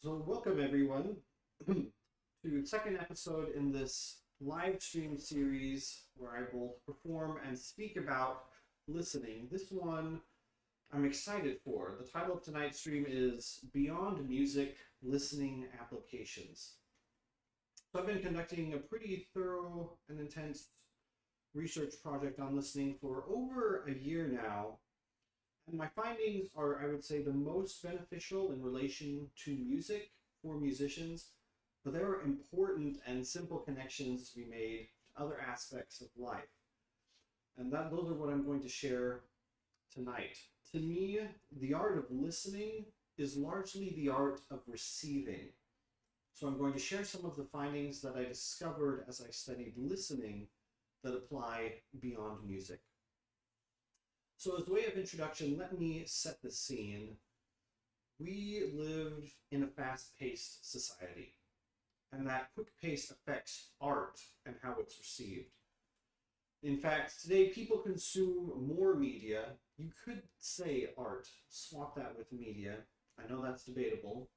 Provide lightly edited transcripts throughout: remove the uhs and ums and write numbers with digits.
So welcome everyone to the second episode in this live stream series where I both perform and speak about listening. This one I'm excited for. The title of tonight's stream is Beyond Music Listening Applications. So I've been conducting a pretty thorough and intense research project on listening for over a year now. And my findings are, I would say, the most beneficial in relation to music for musicians, but there are important and simple connections to be made to other aspects of life. And those are what I'm going to share tonight. To me, the art of listening is largely the art of receiving. So I'm going to share some of the findings that I discovered as I studied listening that apply beyond music. So as a way of introduction, let me set the scene. We live in a fast-paced society, and that quick pace affects art and how it's received. In fact, today people consume more media. You could say art, swap that with media. I know that's debatable,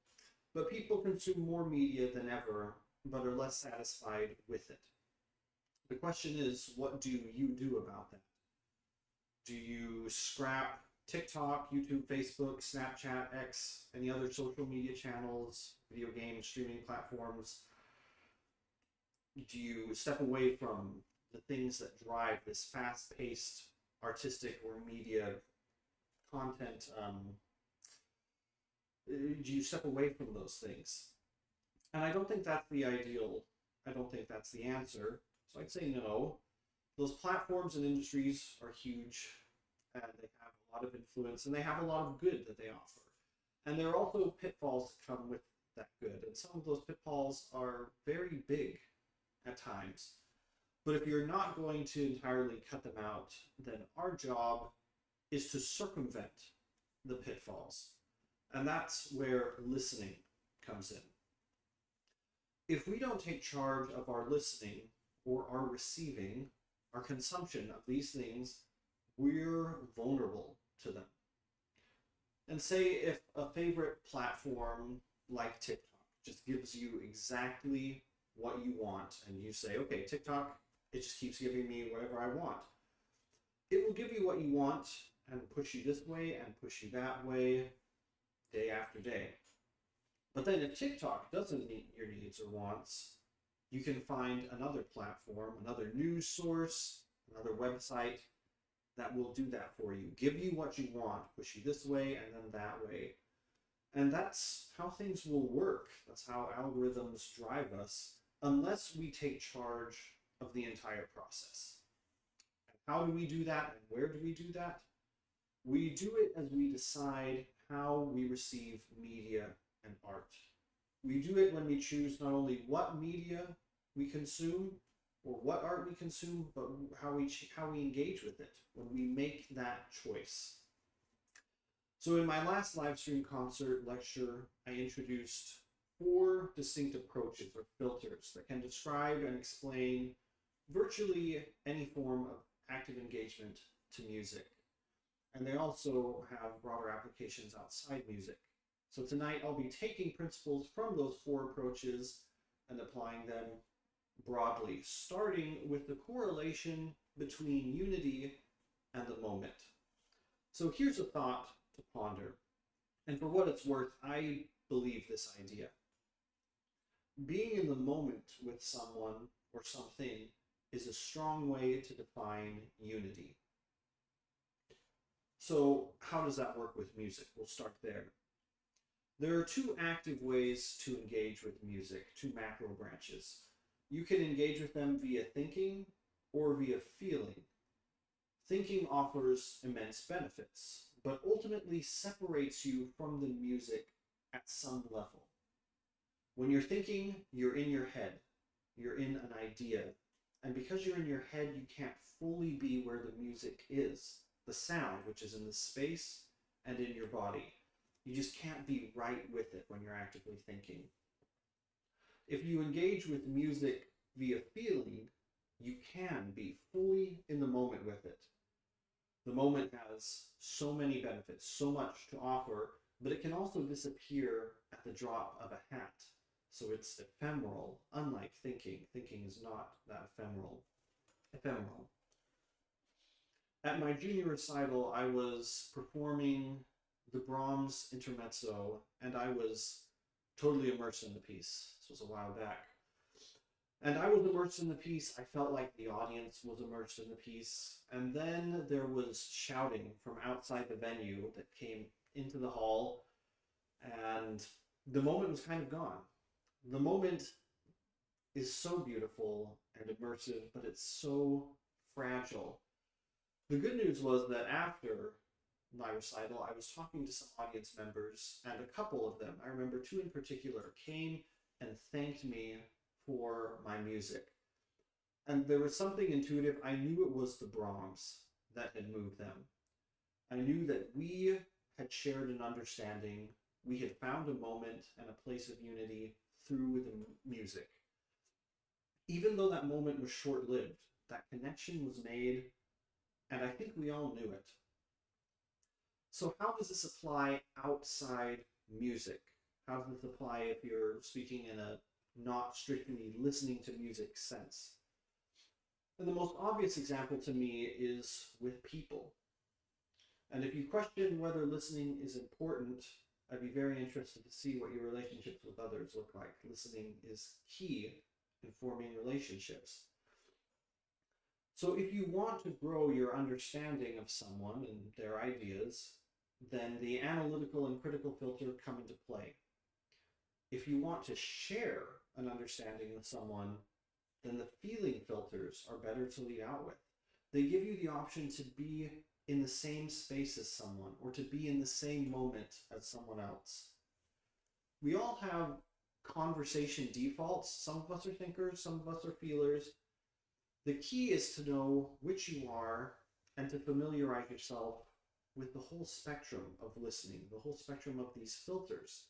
but people consume more media than ever, but are less satisfied with it. The question is, what do you do about that? Do you scrap TikTok, YouTube, Facebook, Snapchat, X, any other social media channels, video game streaming platforms? Do you step away from the things that drive this fast-paced artistic or media content? Do you step away from those things? And I don't think that's the ideal. I don't think that's the answer. So I'd say no. Those platforms and industries are huge, and they have a lot of influence, and they have a lot of good that they offer. And there are also pitfalls that come with that good, and some of those pitfalls are very big at times. But if you're not going to entirely cut them out, then our job is to circumvent the pitfalls. And that's where listening comes in. If we don't take charge of our listening or our receiving, our consumption of these things, we're vulnerable to them. And say if a favorite platform like TikTok just gives you exactly what you want, and you say, okay, TikTok, it just keeps giving me whatever I want. It will give you what you want and push you this way and push you that way, day after day. But then if TikTok doesn't meet your needs or wants, you can find another platform, another news source, another website that will do that for you. Give you what you want, push you this way and then that way. And that's how things will work. That's how algorithms drive us, unless we take charge of the entire process. And how do we do that, and where do we do that? We do it as we decide how we receive media and art. We do it when we choose not only what media we consume or what art we consume, but how we engage with it when we make that choice. So in my last live stream concert lecture, I introduced 4 distinct approaches or filters that can describe and explain virtually any form of active engagement to music. And they also have broader applications outside music. So tonight I'll be taking principles from those 4 approaches and applying them broadly, starting with the correlation between unity and the moment. So here's a thought to ponder. And for what it's worth, I believe this idea. Being in the moment with someone or something is a strong way to define unity. So how does that work with music? We'll start there. There are 2 active ways to engage with music, 2 macro branches. You can engage with them via thinking or via feeling. Thinking offers immense benefits, but ultimately separates you from the music at some level. When you're thinking, you're in your head. You're in an idea. And because you're in your head, you can't fully be where the music is, the sound, which is in the space and in your body. You just can't be right with it when you're actively thinking. If you engage with music via feeling, you can be fully in the moment with it. The moment has so many benefits, so much to offer, but it can also disappear at the drop of a hat. So it's ephemeral, unlike thinking. Thinking is not that ephemeral. Ephemeral. At my junior recital, I was performing the Brahms intermezzo, and I was totally immersed in the piece. This was a while back. And I was immersed in the piece. I felt like the audience was immersed in the piece. And then there was shouting from outside the venue that came into the hall, and the moment was kind of gone. The moment is so beautiful and immersive, but it's so fragile. The good news was that after my recital, I was talking to some audience members, and a couple of them, I remember two in particular, came and thanked me for my music. And there was something intuitive. I knew it was the Brahms that had moved them. I knew that we had shared an understanding. We had found a moment and a place of unity through the music. Even though that moment was short-lived, that connection was made, and I think we all knew it. So how does this apply outside music? How does this apply if you're speaking in a not strictly listening to music sense? And the most obvious example to me is with people. And if you question whether listening is important, I'd be very interested to see what your relationships with others look like. Listening is key in forming relationships. So if you want to grow your understanding of someone and their ideas, then the analytical and critical filter come into play. If you want to share an understanding with someone, then the feeling filters are better to lead out with. They give you the option to be in the same space as someone, or to be in the same moment as someone else. We all have conversation defaults. Some of us are thinkers, some of us are feelers. The key is to know which you are and to familiarize yourself with the whole spectrum of listening, the whole spectrum of these filters,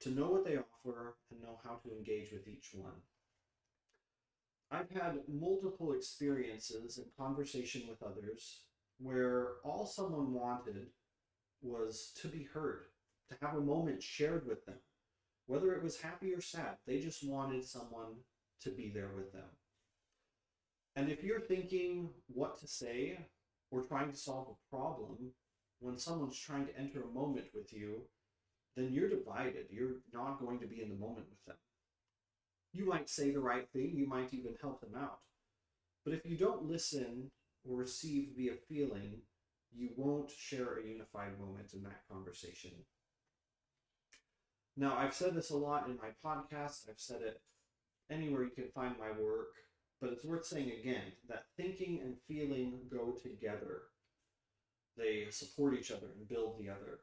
to know what they offer and know how to engage with each one. I've had multiple experiences in conversation with others where all someone wanted was to be heard, to have a moment shared with them. Whether it was happy or sad, they just wanted someone to be there with them. And if you're thinking what to say or trying to solve a problem when someone's trying to enter a moment with you, then you're divided. You're not going to be in the moment with them. You might say the right thing, you might even help them out. But if you don't listen or receive via feeling, you won't share a unified moment in that conversation. Now, I've said this a lot in my podcast, I've said it anywhere you can find my work, but it's worth saying again that thinking and feeling go together. They support each other and build the other.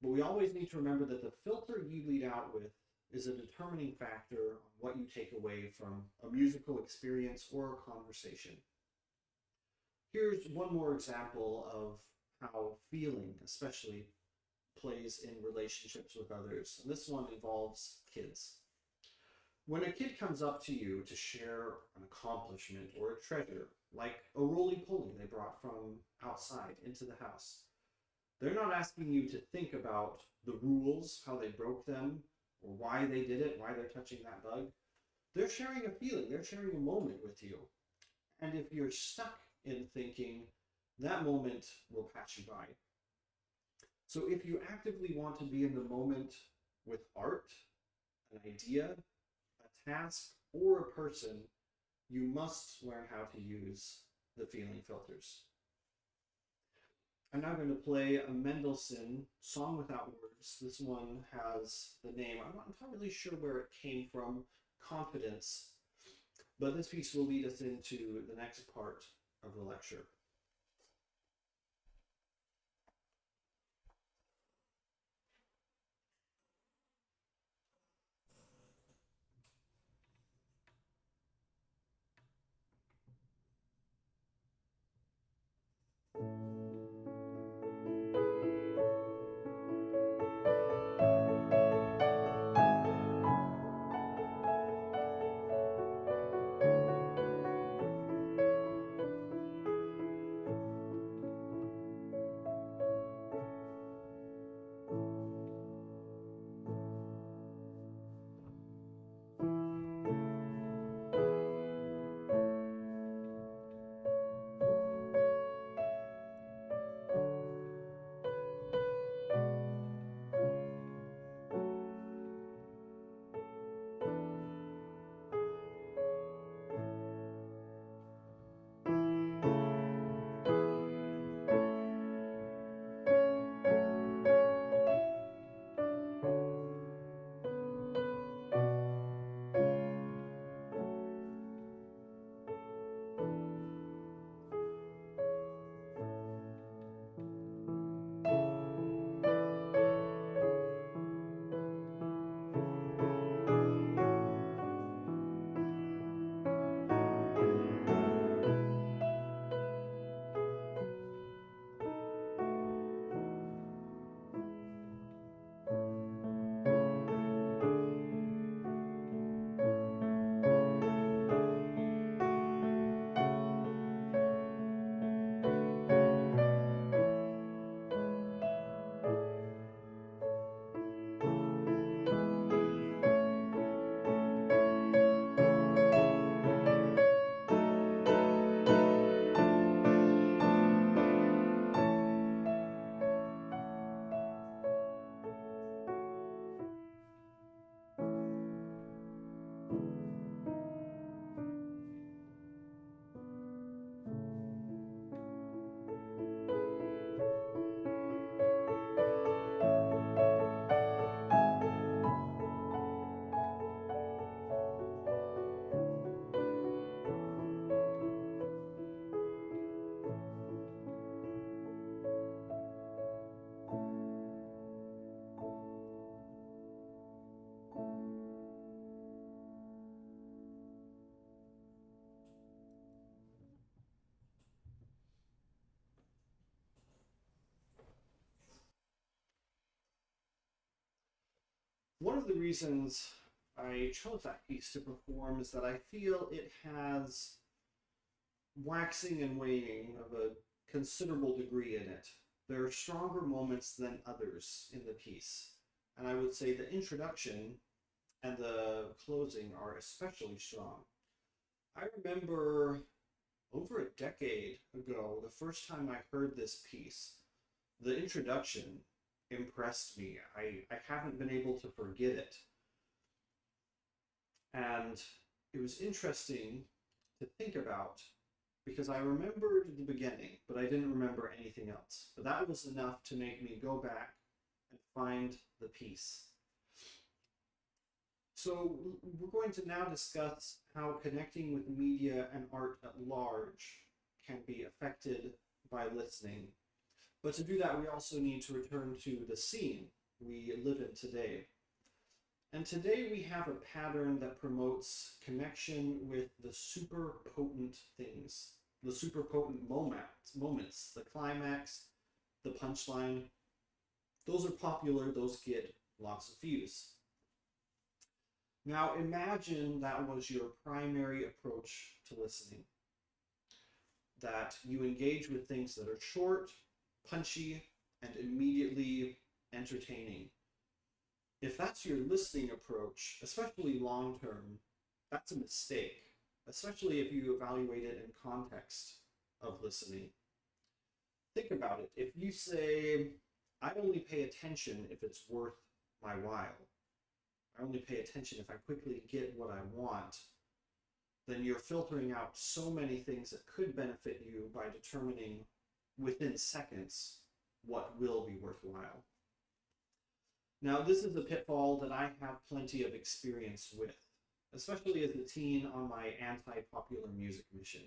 But we always need to remember that the filter you lead out with is a determining factor on what you take away from a musical experience or a conversation. Here's one more example of how feeling, especially, plays in relationships with others. And this one involves kids. When a kid comes up to you to share an accomplishment or a treasure, like a roly-poly they brought from outside into the house, they're not asking you to think about the rules, how they broke them, or why they did it, why they're touching that bug. They're sharing a feeling, they're sharing a moment with you. And if you're stuck in thinking, that moment will pass you by. So if you actively want to be in the moment with art, an idea, a task, or a person, you must learn how to use the feeling filters. I'm now going to play a Mendelssohn Song Without Words. This one has the name, I'm not entirely sure where it came from, Confidence. But this piece will lead us into the next part of the lecture. One of the reasons I chose that piece to perform is that I feel it has waxing and waning of a considerable degree in it. There are stronger moments than others in the piece, and I would say the introduction and the closing are especially strong. I remember over a decade ago, the first time I heard this piece, the introduction impressed me. I haven't been able to forget it. And it was interesting to think about because I remembered the beginning, but I didn't remember anything else. But that was enough to make me go back and find the piece. So we're going to now discuss how connecting with media and art at large can be affected by listening. But to do that, we also need to return to the scene we live in today. And today we have a pattern that promotes connection with the super potent things, the super potent moments, the climax, the punchline. Those are popular, those get lots of views. Now imagine that was your primary approach to listening, that you engage with things that are short, punchy, and immediately entertaining. If that's your listening approach, especially long term, that's a mistake, especially if you evaluate it in context of listening. Think about it. If you say, I only pay attention if it's worth my while, I only pay attention if I quickly get what I want, then you're filtering out so many things that could benefit you by determining within seconds what will be worthwhile. Now, this is a pitfall that I have plenty of experience with, especially as a teen on my anti-popular music mission.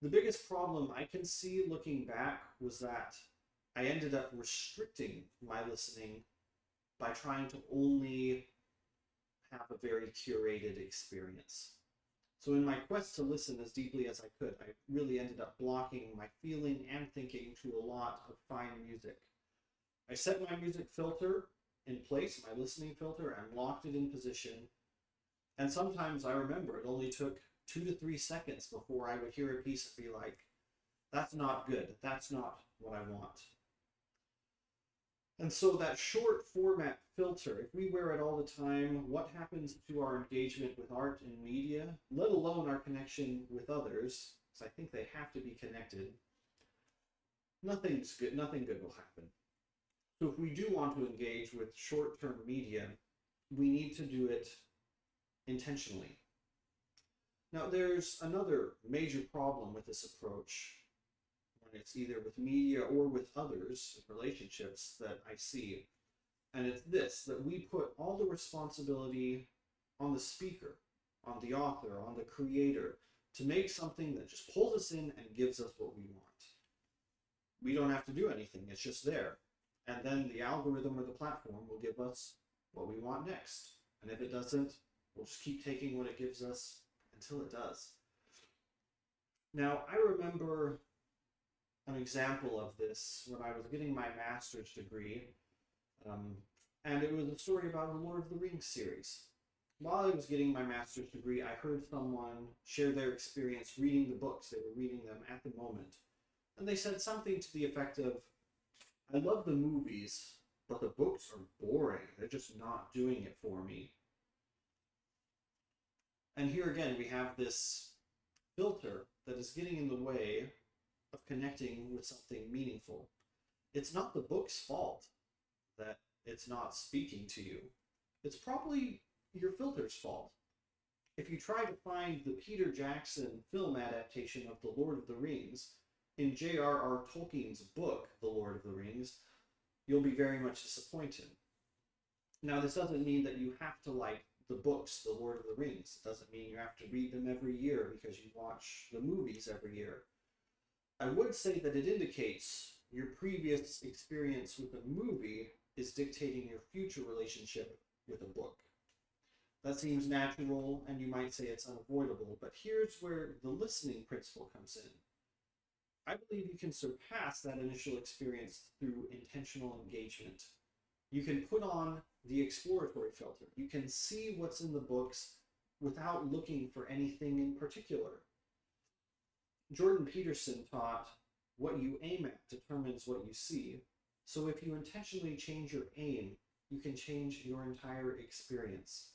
The biggest problem I can see looking back was that I ended up restricting my listening by trying to only have a very curated experience. So in my quest to listen as deeply as I could, I really ended up blocking my feeling and thinking to a lot of fine music. I set my music filter in place, my listening filter, and locked it in position. And sometimes I remember it only took 2 to 3 seconds before I would hear a piece and be like, that's not good, that's not what I want. And so that short format filter, if we wear it all the time, what happens to our engagement with art and media, let alone our connection with others, because I think they have to be connected, nothing good will happen. So if we do want to engage with short-term media, we need to do it intentionally. Now, there's another major problem with this approach when it's either with media or with others, relationships that I see. And it's this, that we put all the responsibility on the speaker, on the author, on the creator, to make something that just pulls us in and gives us what we want. We don't have to do anything, it's just there. And then the algorithm or the platform will give us what we want next. And if it doesn't, we'll just keep taking what it gives us until it does. Now, I remember an example of this when I was getting my master's degree, and it was a story about the Lord of the Rings series. While I was getting my master's degree, I heard someone share their experience reading the books. They were reading them at the moment. And they said something to the effect of, I love the movies, but the books are boring. They're just not doing it for me. And here again, we have this filter that is getting in the way of connecting with something meaningful. It's not the book's fault that it's not speaking to you. It's probably your filter's fault. If you try to find the Peter Jackson film adaptation of The Lord of the Rings in J.R.R. Tolkien's book, The Lord of the Rings, you'll be very much disappointed. Now, this doesn't mean that you have to like the books, The Lord of the Rings. It doesn't mean you have to read them every year because you watch the movies every year. I would say that it indicates your previous experience with a movie is dictating your future relationship with a book. That seems natural, and you might say it's unavoidable, but here's where the listening principle comes in. I believe you can surpass that initial experience through intentional engagement. You can put on the exploratory filter. You can see what's in the books without looking for anything in particular. Jordan Peterson taught, what you aim at determines what you see. So if you intentionally change your aim, you can change your entire experience.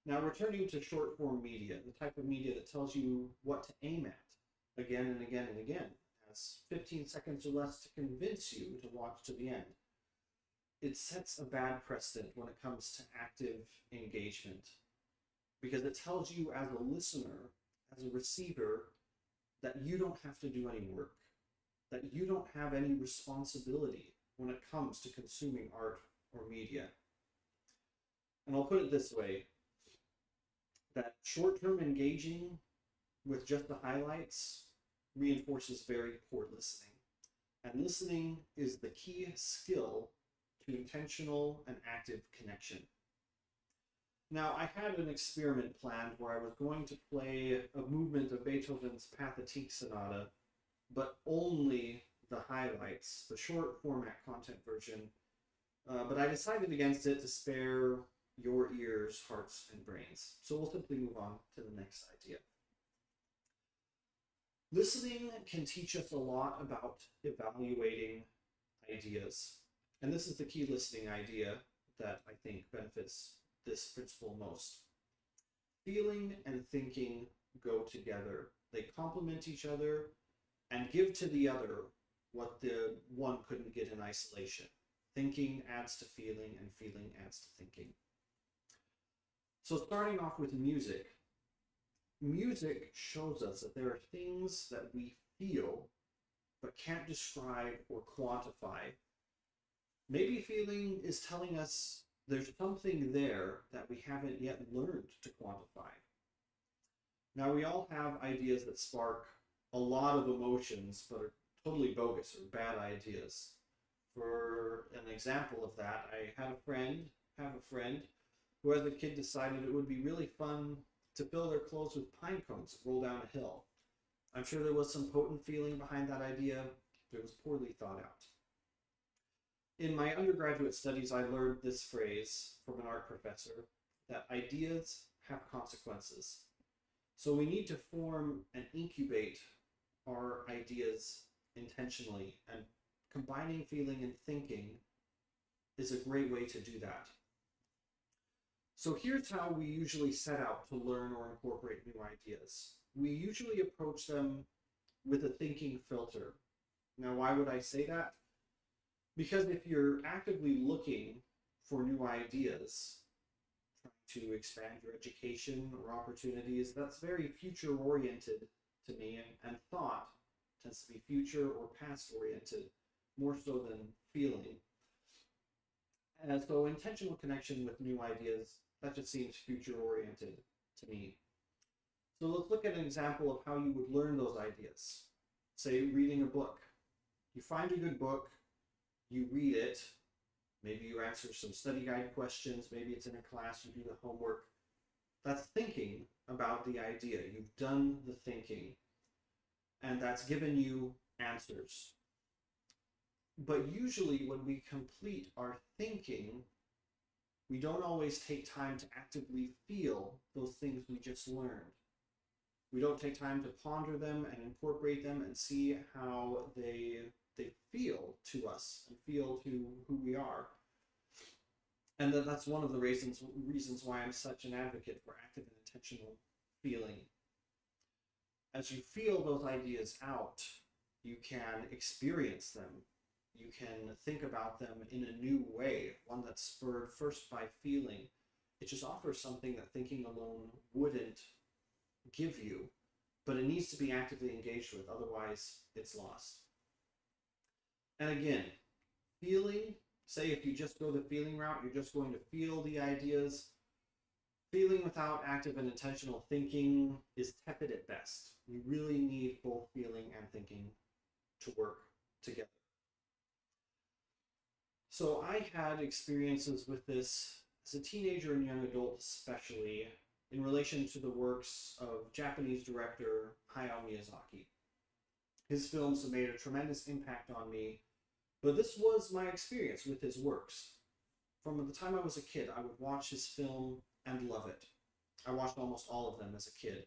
Now, returning to short form media, the type of media that tells you what to aim at again and again and again, has 15 seconds or less to convince you to watch to the end. It sets a bad precedent when it comes to active engagement, because it tells you as a listener, as a receiver, that you don't have to do any work, that you don't have any responsibility when it comes to consuming art or media. And I'll put it this way, that short-term engaging with just the highlights reinforces very poor listening. And listening is the key skill to intentional and active connection. Now, I had an experiment planned where I was going to play a movement of Beethoven's Pathetique Sonata, but only the highlights, the short format content version. But I decided against it to spare your ears, hearts, and brains. So we'll simply move on to the next idea. Listening can teach us a lot about evaluating ideas. And this is the key listening idea that I think benefits this principle most. Feeling and thinking go together. They complement each other and give to the other what the one couldn't get in isolation. Thinking adds to feeling, and feeling adds to thinking. So starting off with music. Music shows us that there are things that we feel but can't describe or quantify. Maybe feeling is telling us there's something there that we haven't yet learned to quantify. Now, we all have ideas that spark a lot of emotions but are totally bogus or bad ideas. For an example of that, I have a friend who as a kid decided it would be really fun to fill their clothes with pine cones and roll down a hill. I'm sure there was some potent feeling behind that idea, but it was poorly thought out. In my undergraduate studies, I learned this phrase from an art professor, that ideas have consequences. So we need to form and incubate our ideas intentionally, and combining feeling and thinking is a great way to do that. So here's how we usually set out to learn or incorporate new ideas. We usually approach them with a thinking filter. Now, why would I say that? Because if you're actively looking for new ideas, trying to expand your education or opportunities, that's very future-oriented to me, and thought tends to be future or past-oriented, more so than feeling. And so intentional connection with new ideas, that just seems future-oriented to me. So let's look at an example of how you would learn those ideas. Say, reading a book. You find a good book, you read it, maybe you answer some study guide questions, maybe it's in a class, you do the homework. That's thinking about the idea. You've done the thinking, and that's given you answers. But usually when we complete our thinking, we don't always take time to actively feel those things we just learned. We don't take time to ponder them and incorporate them and see how they feel to us and feel to who we are. And that's one of the reasons why I'm such an advocate for active and intentional feeling. As you feel those ideas out, you can experience them. You can think about them in a new way, one that's spurred first by feeling. It just offers something that thinking alone wouldn't give you, but it needs to be actively engaged with, otherwise it's lost. And again, feeling, say if you just go the feeling route, you're just going to feel the ideas. Feeling without active and intentional thinking is tepid at best. You really need both feeling and thinking to work together. So I had experiences with this as a teenager and young adult, especially in relation to the works of Japanese director Hayao Miyazaki. His films have made a tremendous impact on me, but this was my experience with his works. from the time I was a kid, I would watch his film and love it. I watched almost all of them as a kid.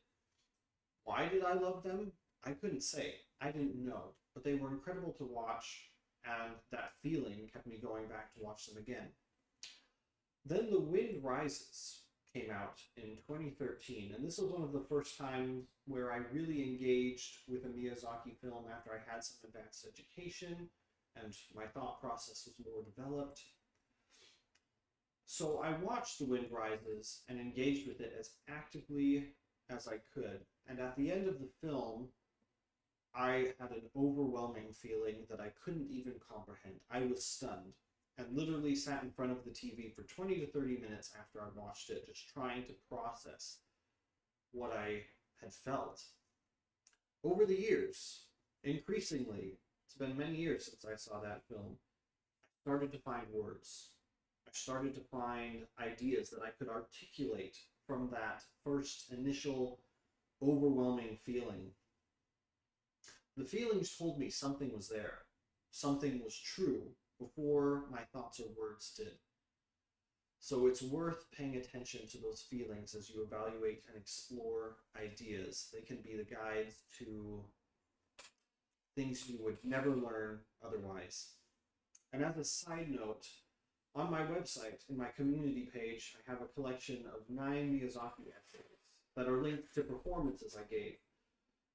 Why did I love them? I couldn't say. I didn't know. But they were incredible to watch, and that feeling kept me going back to watch them again. Then The Wind Rises came out in 2013, and this was one of the first times where I really engaged with a Miyazaki film after I had some advanced education and my thought process was more developed. So I watched The Wind Rises and engaged with it as actively as I could. And at the end of the film, I had an overwhelming feeling that I couldn't even comprehend. I was stunned and literally sat in front of the TV for 20 to 30 minutes after I watched it, just trying to process what I had felt. Over the years, increasingly, it's been many years since I saw that film, I started to find words. I started to find ideas that I could articulate from that first initial overwhelming feeling. The feelings told me something was there, something was true before my thoughts or words did. So it's worth paying attention to those feelings as you evaluate and explore ideas. They can be the guides to things you would never learn otherwise. And as a side note, on my website, in my community page, I have a collection of 9 Miyazaki essays that are linked to performances I gave.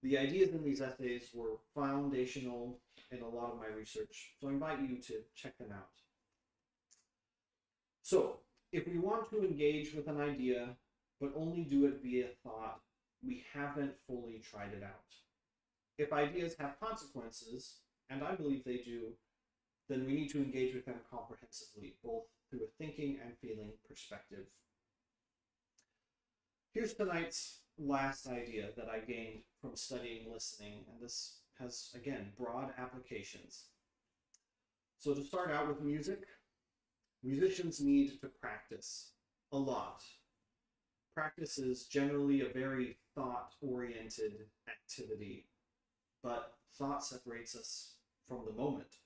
The ideas in these essays were foundational in a lot of my research, so I invite you to check them out. So, if we want to engage with an idea, but only do it via thought, we haven't fully tried it out. If ideas have consequences, and I believe they do, then we need to engage with them comprehensively, both through a thinking and feeling perspective. Here's tonight's last idea that I gained from studying listening, and this has, again, broad applications. So to start out with music, musicians need to practice a lot. Practice is generally a very thought-oriented activity, but thought separates us from the moment.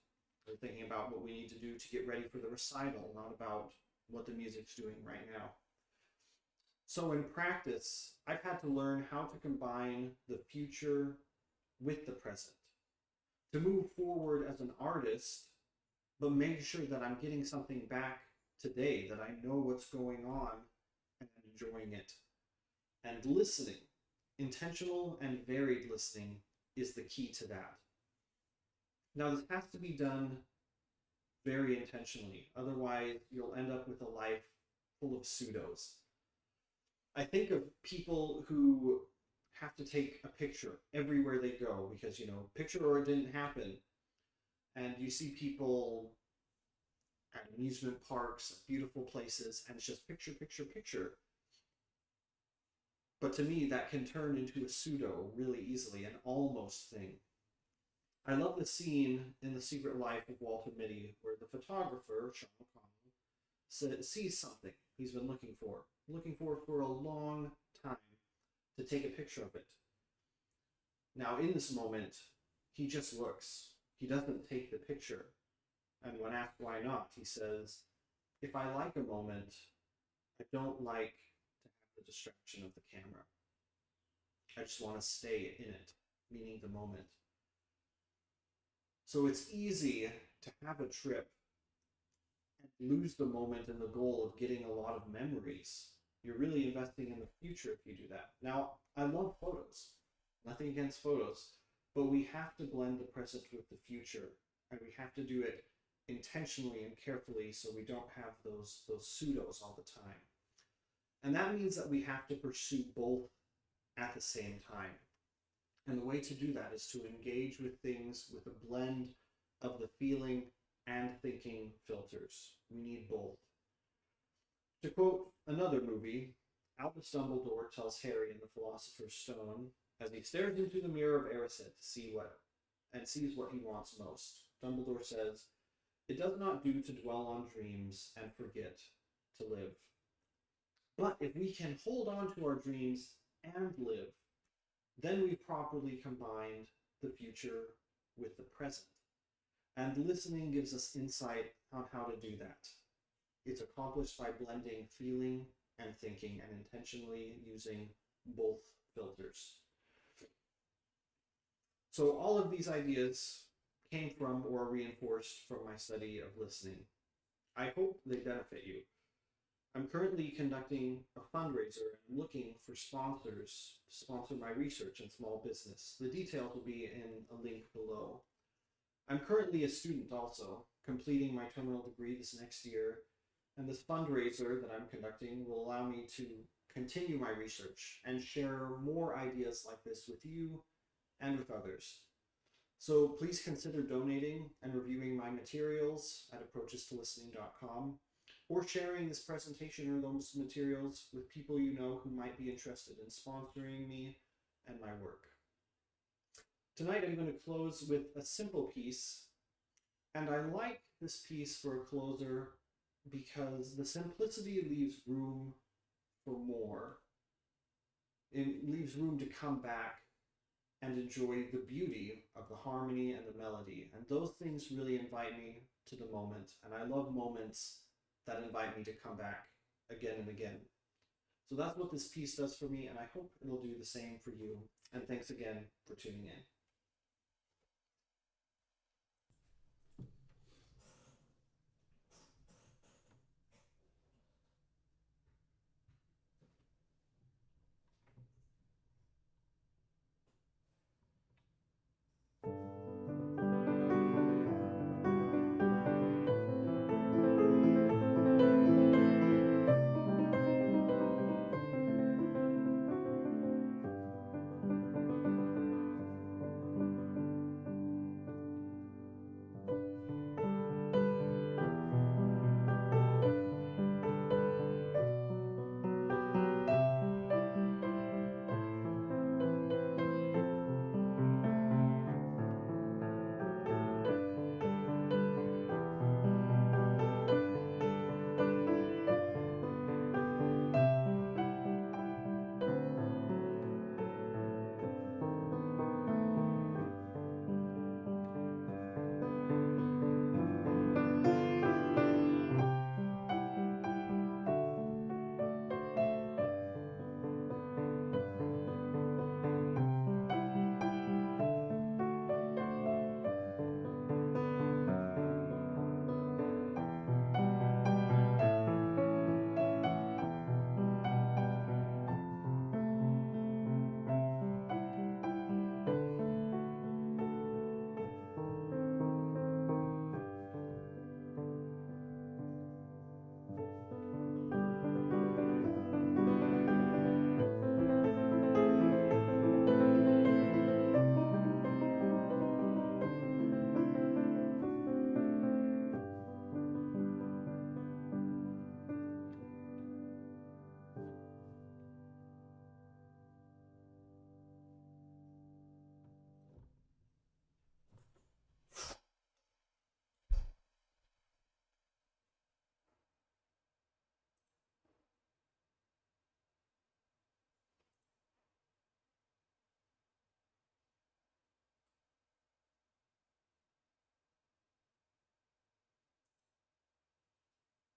We're thinking about what we need to do to get ready for the recital, not about what the music's doing right now. So in practice, I've had to learn how to combine the future with the present, to move forward as an artist, but make sure that I'm getting something back today, that I know what's going on and enjoying it. And listening, intentional and varied listening, is the key to that. Now, this has to be done very intentionally. Otherwise, you'll end up with a life full of pseudos. I think of people who have to take a picture everywhere they go because, picture or it didn't happen. And you see people at amusement parks, at beautiful places, and it's just picture, picture, picture. But to me, that can turn into a pseudo really easily, an almost thing. I love the scene in The Secret Life of Walter Mitty where the photographer, Sean O'Connell, sees something he's been looking for a long time, to take a picture of it. Now, in this moment, he just looks. He doesn't take the picture. And when asked why not, he says, if I like a moment, I don't like to have the distraction of the camera. I just want to stay in it, meaning the moment. So it's easy to have a trip and lose the moment and the goal of getting a lot of memories. You're really investing in the future if you do that. Now, I love photos. Nothing against photos. But we have to blend the present with the future. And we have to do it intentionally and carefully so we don't have those pseudos all the time. And that means that we have to pursue both at the same time. And the way to do that is to engage with things with a blend of the feeling and thinking filters. We need both. To quote another movie, Albus Dumbledore tells Harry in The Philosopher's Stone, as he stares into the mirror of Erised to see sees what he wants most. Dumbledore says, "It does not do to dwell on dreams and forget to live. But if we can hold on to our dreams and live, then we've properly combined the future with the present. And listening gives us insight on how to do that. It's accomplished by blending feeling and thinking and intentionally using both filters. So all of these ideas came from or reinforced from my study of listening. I hope they benefit you. I'm currently conducting a fundraiser and looking for sponsors to sponsor my research in small business. The details will be in a link below. I'm currently a student also, completing my terminal degree this next year, and this fundraiser that I'm conducting will allow me to continue my research and share more ideas like this with you and with others. So please consider donating and reviewing my materials at approachestolistening.com, or sharing this presentation or those materials with people you know who might be interested in sponsoring me and my work. Tonight I'm going to close with a simple piece, and I like this piece for a closer because the simplicity leaves room for more. It leaves room to come back and enjoy the beauty of the harmony and the melody. And those things really invite me to the moment. And I love moments that invite me to come back again and again. So that's what this piece does for me, and I hope it'll do the same for you. And thanks again for tuning in.